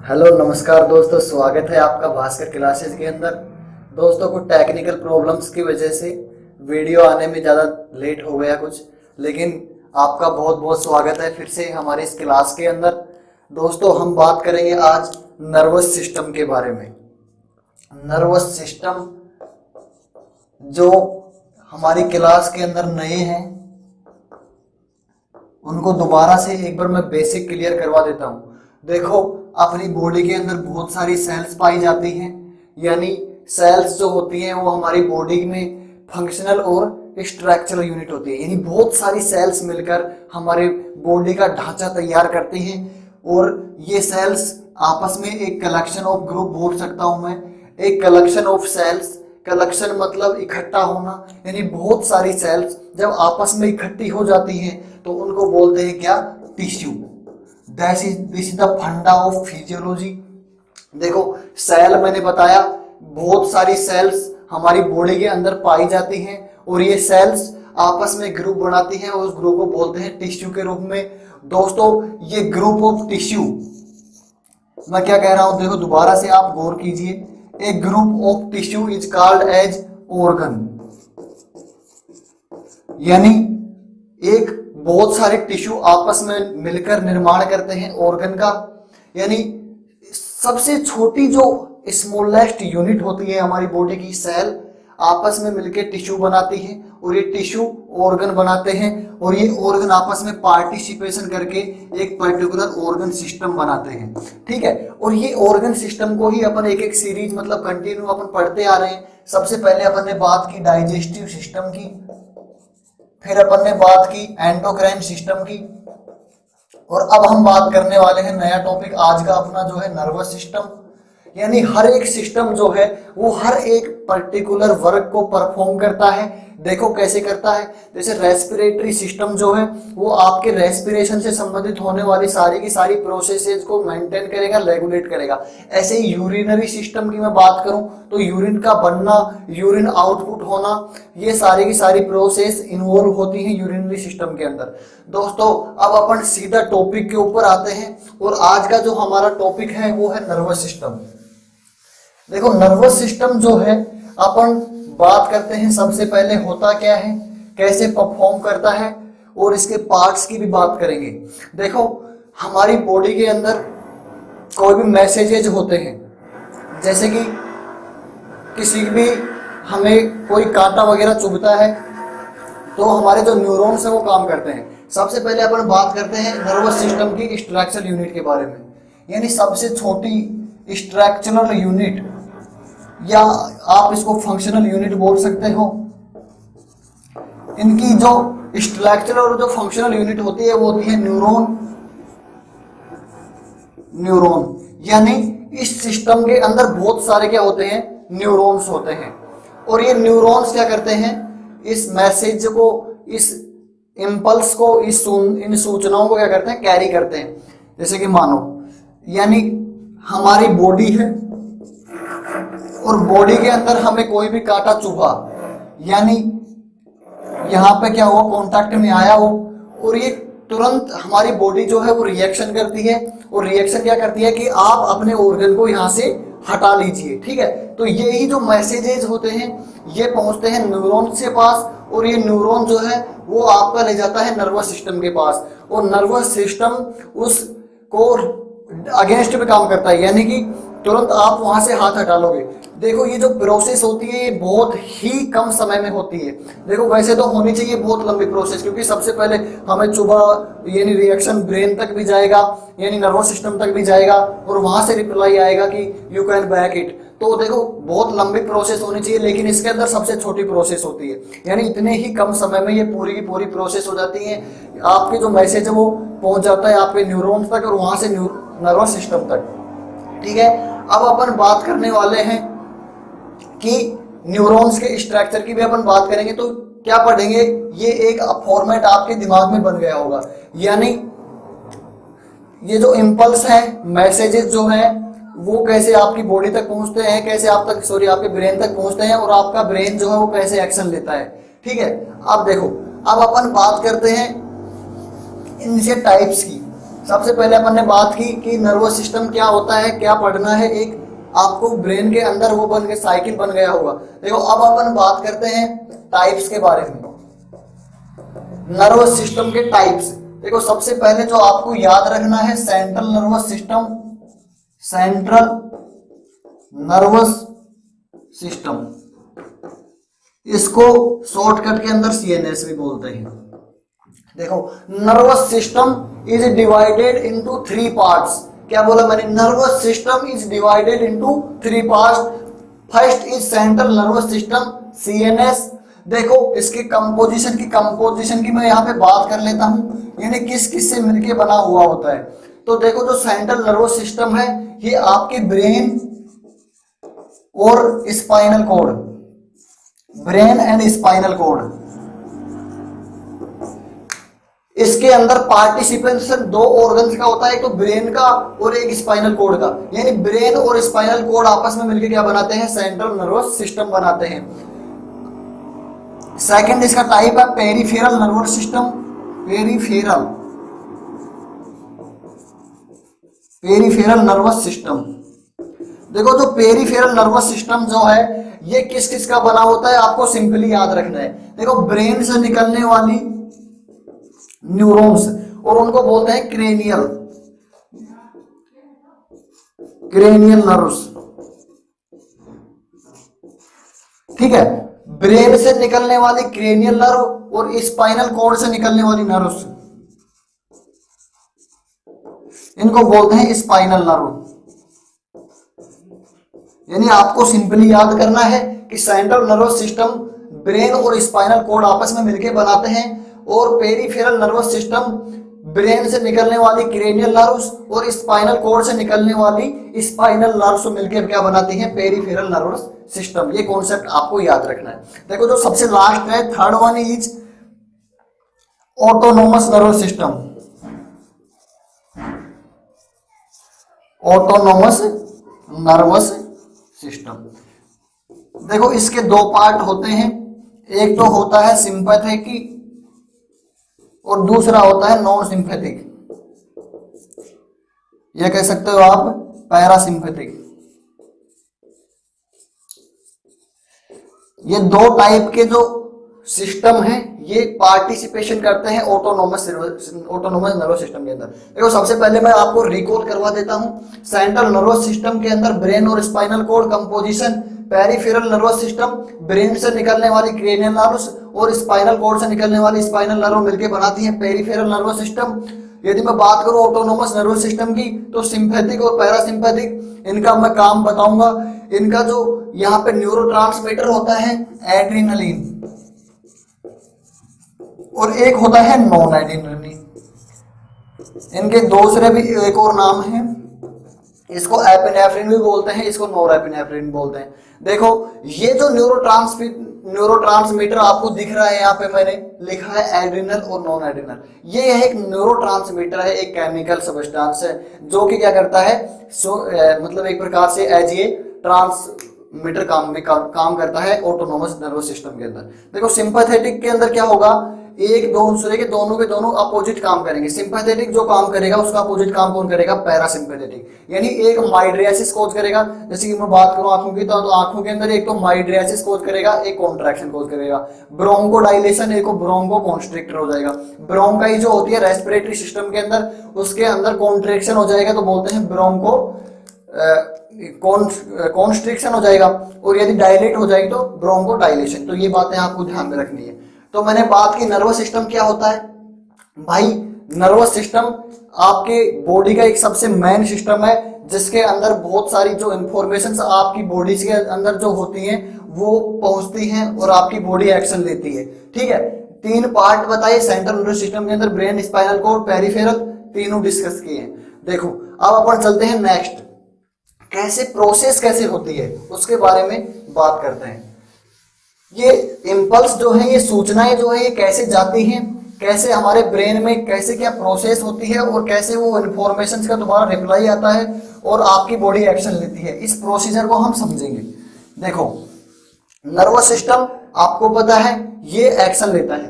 Hello नमस्कार दोस्तों, स्वागत है आपका भास्कर क्लासेस के अंदर। दोस्तों को टेक्निकल प्रॉब्लम्स की वजह से वीडियो आने में ज़्यादा लेट हो गया कुछ, लेकिन आपका बहुत बहुत स्वागत है फिर से हमारे इस क्लास के अंदर। दोस्तों हम बात करेंगे आज नर्वस सिस्टम के बारे में। नर्वस सिस्टम जो हमारी क्लास के अंदर नए हैं उनको दोबारा से एक बार मैं बेसिक क्लियर करवा देता हूँ। देखो, अपनी बॉडी के अंदर बहुत सारी सेल्स पाई जाती हैं, यानी सेल्स जो होती हैं वो हमारी बॉडी में फंक्शनल और स्ट्रक्चरल यूनिट होती है, यानी बहुत सारी सेल्स मिलकर हमारे बॉडी का ढांचा तैयार करती हैं। और ये सेल्स आपस में एक कलेक्शन ऑफ ग्रुप बोल सकता हूं मैं, एक कलेक्शन ऑफ सेल्स। कलेक्शन मतलब इकट्ठा होना, यानी बहुत सारी सेल्स जब आपस में इकट्ठी हो जाती हैं तो उनको बोलते हैं क्या? टिश्यू। दिस इज द फंडा ऑफ फिजियोलॉजी। देखो, सेल मैंने बताया बहुत सारी सेल्स हमारी बॉडी के अंदर पाई जाती हैं और ये सेल्स आपस में ग्रुप बनाती हैं और उस ग्रुप को बोलते हैं टिश्यू के रूप में। दोस्तों, ये ग्रुप ऑफ टिश्यू, मैं क्या कह रहा हूं देखो दोबारा से आप गौर कीजिए। A group of tissue is called as organ, यानी एक बहुत सारे टिश्यू आपस में मिलकर निर्माण करते हैं ऑर्गन का। यानी सबसे छोटी जो स्मॉलेस्ट यूनिट होती है हमारी बॉडी की, सेल आपस में मिलकर टिश्यू बनाती है और ये टिश्यू ऑर्गन बनाते हैं और ये ऑर्गन आपस में पार्टिसिपेशन करके एक पर्टिकुलर ऑर्गन सिस्टम बनाते हैं। ठीक है, और ये ऑर्गन सिस्टम को ही अपन एक एक सीरीज मतलब कंटिन्यू अपन पढ़ते आ रहे हैं। सबसे पहले अपन ने बात की डाइजेस्टिव सिस्टम की, फिर अपन ने बात की एंडोक्राइन सिस्टम की, और अब हम बात करने वाले हैं नया टॉपिक आज का अपना जो है नर्वस सिस्टम। यानी हर एक सिस्टम जो है वो हर एक पर्टिकुलर वर्क को परफॉर्म करता है। देखो कैसे करता है, जैसे रेस्पिरेटरी सिस्टम जो है वो आपके रेस्पिरेशन से संबंधित होने वाली सारी की सारी प्रोसेसेस को मेंटेन करेगा, रेगुलेट करेगा। ऐसे ही यूरिनरी सिस्टम की मैं बात करूं तो यूरिन का बनना, यूरिन आउटपुट होना, ये सारी की सारी प्रोसेस इन्वॉल्व होती है यूरिनरी सिस्टम के अंदर। दोस्तों, अब अपन सीधा टॉपिक के ऊपर आते हैं और आज का जो हमारा टॉपिक है वो है नर्वस सिस्टम। देखो, नर्वस सिस्टम जो है अपन बात करते हैं सबसे पहले होता क्या है, कैसे परफॉर्म करता है, और इसके पार्ट्स की भी बात करेंगे। देखो, हमारी बॉडी के अंदर कोई भी मैसेजेज होते हैं, जैसे कि किसी भी हमें कोई कांटा वगैरह चुभता है तो हमारे जो न्यूरॉन्स हैं वो काम करते हैं। सबसे पहले अपन बात करते हैं नर्वस सिस्टम की स्ट्रक्चरल यूनिट के बारे में, यानी सबसे छोटी स्ट्रक्चरल यूनिट या आप इसको फंक्शनल यूनिट बोल सकते हो। इनकी जो स्ट्रक्चरल और जो फंक्शनल यूनिट होती है वो होती है न्यूरॉन। न्यूरॉन यानी इस सिस्टम के अंदर बहुत सारे क्या होते हैं? न्यूरॉन्स होते हैं। और ये न्यूरॉन्स क्या करते हैं? इस मैसेज को, इस इंपल्स को, इन सूचनाओं को क्या करते हैं? कैरी करते हैं। जैसे कि मानो, यानी हमारी बॉडी है और बॉडी के अंदर हमें कोई भी कांटा चुभा, यानी यहाँ पे क्या हुआ? कांटेक्ट में आया हो और ये तुरंत हमारी बॉडी जो है वो रिएक्शन करती है। और रिएक्शन क्या करती है कि आप अपने ऑर्गन को यहाँ से हटा लीजिए। ठीक है, तो यही जो मैसेजेस होते हैं ये पहुंचते हैं न्यूरॉन के पास और ये न्यूरॉन जो है वो आपका ले जाता है नर्वस सिस्टम के पास और नर्वस सिस्टम उसको अगेंस्ट पे काम करता है, यानी कि तुरंत आप वहां से हाथ हटा लोगे। देखो, ये जो प्रोसेस होती है ये बहुत ही कम समय में होती है। देखो, वैसे तो होनी चाहिए बहुत लंबी प्रोसेस, क्योंकि सबसे पहले हमें चुभा, यानी रिएक्शन ब्रेन तक भी जाएगा, यानी नर्वस सिस्टम तक भी जाएगा और वहां से रिप्लाई आएगा कि यू कैन बैक इट। तो देखो, बहुत लंबी प्रोसेस होनी चाहिए, लेकिन इसके अंदर सबसे छोटी प्रोसेस होती है, यानी इतने ही कम समय में ये पूरी की पूरी प्रोसेस हो जाती है। आपके जो मैसेज है वो पहुंच जाता है आपके न्यूरॉन्स तक और वहां से नर्वस सिस्टम तक। ठीक है, अब अपन बात करने वाले हैं कि न्यूरॉन्स के स्ट्रक्चर की भी अपन बात करेंगे। तो क्या पढ़ेंगे? ये एक फॉर्मेट आपके दिमाग में बन गया होगा, यानी ये जो इंपल्स है, मैसेजेस जो हैं वो कैसे आपकी बॉडी तक पहुंचते हैं, कैसे आपके ब्रेन तक पहुंचते हैं और आपका ब्रेन जो है वो कैसे एक्शन लेता है। ठीक है, अब देखो, अब अपन बात करते हैं इनसे टाइप्स की। सबसे पहले अपन ने बात की कि नर्वस सिस्टम क्या होता है, क्या पढ़ना है। एक आपको ब्रेन के अंदर वो बन के साइकिल बन गया होगा। देखो अब अपन बात करते हैं टाइप्स के बारे में, नर्वस सिस्टम के टाइप्स। देखो सबसे पहले जो आपको याद रखना है central nervous system, central nervous system, इसको शॉर्टकट के अंदर सीएनएस भी बोलते हैं। देखो nervous system is divided into 3 parts. क्या बोला मैंने? Nervous system is divided into 3 parts. First is central nervous system, CNS. देखो इसके कंपोजिशन की मैं यहाँ पे बात कर लेता हूँ, यानी किस किस से मिलके बना हुआ होता है। तो देखो जो सेंट्रल नर्वस सिस्टम है ये आपके ब्रेन और spinal cord, brain and spinal cord, इसके अंदर पार्टिसिपेशन 2 ऑर्गन्स का होता है, एक तो ब्रेन का और एक स्पाइनल कॉर्ड का। यानी ब्रेन और स्पाइनल कॉर्ड आपस में मिलकर क्या बनाते हैं? सेंट्रल नर्वस सिस्टम बनाते हैं। सेकंड इसका टाइप है peripheral nervous system, peripheral nervous system. देखो जो पेरिफेरल नर्वस सिस्टम जो है ये किस किस का बना होता है आपको सिंपली याद रखना है। देखो ब्रेन से निकलने वाली न्यूरॉन्स, और उनको बोलते हैं क्रेनियल नर्व्स। ठीक है, ब्रेन से निकलने वाली क्रेनियल नर्व और स्पाइनल कॉर्ड से निकलने वाली नर्व्स, इनको बोलते हैं स्पाइनल नर्व। यानी आपको सिंपली याद करना है कि सेंट्रल नर्वस सिस्टम ब्रेन और स्पाइनल कॉर्ड आपस में मिलकर बनाते हैं, और पेरिफेरल नर्वस सिस्टम ब्रेन से निकलने वाली क्रेनियल नर्व्स और स्पाइनल कॉर्ड से निकलने वाली स्पाइनल नर्व्स मिलकर क्या बनाती हैं? Peripheral nervous system. ये कॉन्सेप्ट आपको याद रखना है। देखो जो सबसे लास्ट है third one is autonomous nervous system, autonomous nervous system. देखो इसके 2 पार्ट होते हैं, एक तो होता है सिंपैथेटिक और दूसरा होता है नॉन सिंपैथिक, या कह सकते हो आप पैरासिम्पैथिक। ये 2 टाइप के जो सिस्टम है ये पार्टिसिपेशन करते हैं ऑटोनोमस नर्वस सिस्टम के अंदर। देखो सबसे पहले मैं आपको रिकॉल करवा देता हूं, सेंट्रल नर्वस सिस्टम के अंदर ब्रेन और spinal cord composition, peripheral nervous system brain से निकलने वाली क्रेनियल नर्व्स और स्पाइनल कॉर्ड से निकलने वाली स्पाइनल नर्व मिलकर बनाती है पेरिफेरल नर्वस सिस्टम। यदि मैं बात करूं ऑटोनोमस नर्वस सिस्टम की, तो सिंपैथिक और पैरासिम्पैथिक, इनका मैं काम बताऊंगा। इनका जो यहाँ पे न्यूरोट्रांसमीटर होता है एड्रेनलिन, और एक होता है नॉन एड्रेनलिन। इनके दूसरे भी एक और नाम है, इसको एपिनेफ्रिन भी बोलते हैं, इसको नोरेपिनेफ्रिन बोलते हैं। देखो ये जो न्यूरोट्रांसमीटर आपको दिख रहा है, यहाँ पे मैंने लिखा है एड्रिनल और नॉन एड्रिनल। ये एक न्यूरोट्रांसमीटर है, एक केमिकल सब्सटेंस है जो कि क्या करता है, मतलब एक प्रकार से एज ए ट्रांसमीटर काम करता है ऑटोनोमस नर्वस सिस्टम के अंदर। देखो सिंपैथेटिक के अंदर क्या होगा, एक दूसरे के दोनों अपोजिट काम करेंगे। सिंपैथेटिक जो काम करेगा उसका अपोजिट काम कौन करेगा? पैरासिम्पैथेटिक। यानी एक माइड्रियासिस कोज करेगा, जैसे कि मैं बात करूं आंखों की, तो आंखों के अंदर एक तो माइड्रियासिस कोज करेगा, एक कॉन्ट्रैक्शन कोज करेगा। ब्रोंकोडाइलेशन एक ब्रोंको कॉन्स्ट्रिक्टर हो जाएगा। ब्रोंकाई जो होती है रेस्पिरेटरी सिस्टम के अंदर, उसके अंदर कॉन्ट्रैक्शन हो जाएगा तो बोलते हैं ब्रोंको कॉन्स्ट्रिक्शन हो जाएगा, और यदि डायलेट हो जाएगी तो ब्रोंकोडाइलेशन। तो ये बातें आपको ध्यान में रखनी है। तो मैंने बात की नर्वस सिस्टम क्या होता है भाई। नर्वस सिस्टम आपके बॉडी का एक सबसे मेन सिस्टम है, जिसके अंदर बहुत सारी जो इंफॉर्मेशन आपकी बॉडी के अंदर जो होती हैं वो पहुंचती हैं और आपकी बॉडी एक्शन लेती है। ठीक है, 3 पार्ट बताइए सेंट्रल नर्वस सिस्टम के अंदर, ब्रेन, स्पाइनल कॉर्ड, पेरिफेरल, तीनों डिस्कस किए हैं। देखो अब अपन चलते हैं नेक्स्ट, प्रोसेस कैसे होती है उसके बारे में बात करते हैं। ये इम्पल्स जो है, ये सूचनाएं जो है, ये कैसे जाती हैं, कैसे हमारे ब्रेन में कैसे क्या प्रोसेस होती है, और कैसे वो इंफॉर्मेशन का दोबारा रिप्लाई आता है और आपकी बॉडी एक्शन लेती है, इस प्रोसीजर को हम समझेंगे। देखो नर्वस सिस्टम आपको पता है ये एक्शन लेता है।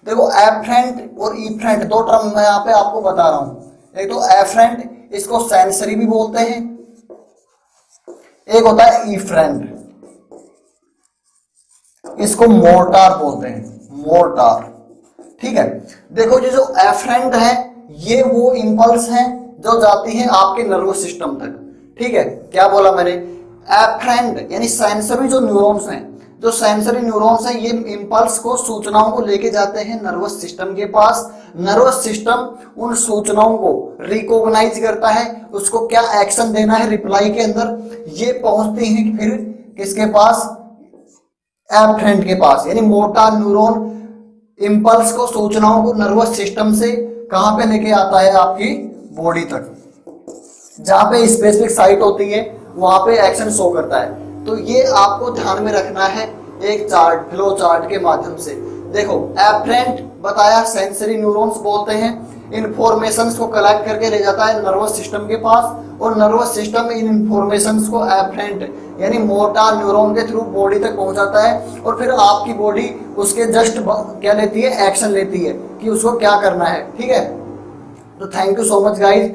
देखो एफरेंट और इफरेंट 2 टर्म मैं यहाँ पे आपको बता रहा हूँ। एक तो एफरेंट, इसको सेंसरी भी बोलते हैं, एक होता है इफरेंट, इसको मोर्टार बोलते हैं, मोर्टार। ठीक है, देखो ये जो एफरेंट है ये वो इंपल्स हैं जो जाती हैं आपके नर्वस सिस्टम तक। ठीक है, क्या बोला मैंने, एफरेंट यानी सेंसरी जो न्यूरॉन्स हैं, जो सेंसरी न्यूरॉन्स हैं ये इंपल्स को, सूचनाओं को लेके जाते हैं नर्वस सिस्टम के पास। नर्वस सिस्टम उन सूचनाओं को रिकॉग्नाइज करता है, उसको क्या एक्शन देना है रिप्लाई के अंदर, ये पहुंचती हैं फिर किसके पास, एफरेंट के पास। यानी मोटार न्यूरॉन इंपल्स को, सूचनाओं को नर्वस सिस्टम से कहां पे लेके आता है, आपकी बॉडी तक, जहां पे स्पेसिफिक साइट होती है वहां पे एक्शन शो करता है। तो ये आपको ध्यान में रखना है एक चार्ट, फ्लो चार्ट के माध्यम से। देखो एफरेंट बताया, सेंसरी न्यूरॉन्स बोलते हैं, इंफॉर्मेशंस को कलेक्ट करके ले जाता है नर्वस सिस्टम के पास, और नर्वस सिस्टम इन इंफॉर्मेशंस को एफरेंट यानी मोटार न्यूरॉन के थ्रू बॉडी तक पहुंचाता है, और फिर आपकी बॉडी उसके जस्ट क्या लेती है, एक्शन लेती है कि उसको क्या करना है। ठीक है, तो thank you so much guys,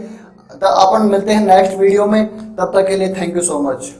अपन मिलते हैं नेक्स्ट वीडियो में, तब तक के लिए थैंक यू सो मच।